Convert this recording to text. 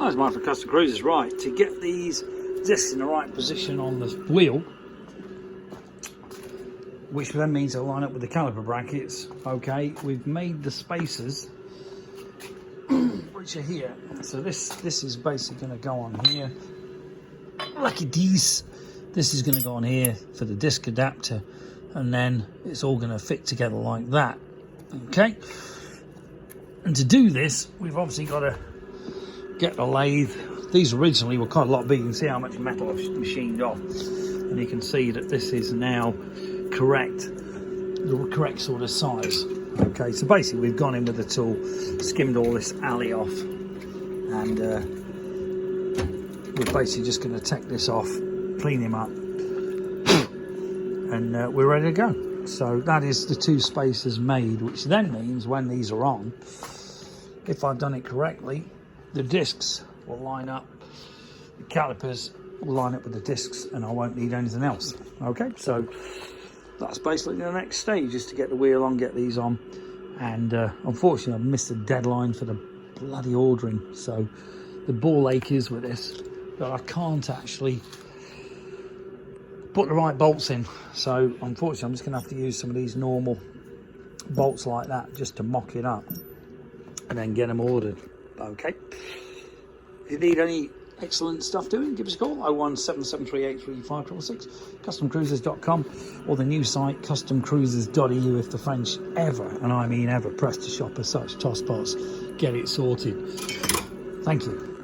As mine for custom cruisers, right, to get these discs in the right position on the wheel, which then means they'll line up with the caliper brackets. Okay, we've made the spacers which are here. So this is basically going to go on here. Lucky these. This is going to go on here for the disc adapter, and then it's all going to fit together like that. Okay. And to do this, we've obviously got to get the lathe. These originally were quite a lot bigger. You can see how much metal I've machined off, and you can see that this is now correct, the correct sort of size. Okay, so basically we've gone in with the tool, skimmed all this alley off, and we're basically just going to take this off, clean him up, and we're ready to go. So that is the two spacers made, which then means when these are on, if I've done it correctly, the discs will line up, the calipers will line up with the discs, and I won't need anything else. Okay, so that's basically the next stage, is to get the wheel on, get these on. And unfortunately I've missed the deadline for the bloody ordering, so the ball ache is with this that I can't actually put the right bolts in. So unfortunately I'm just gonna have to use some of these normal bolts like that just to mock it up and then get them ordered. Okay, if you need any excellent stuff doing, give us a call, 01773835666, customcruisers.com, or the new site customcruisers.eu if the French ever, and I mean ever, press to shop as such, toss pots, get it sorted. Thank you.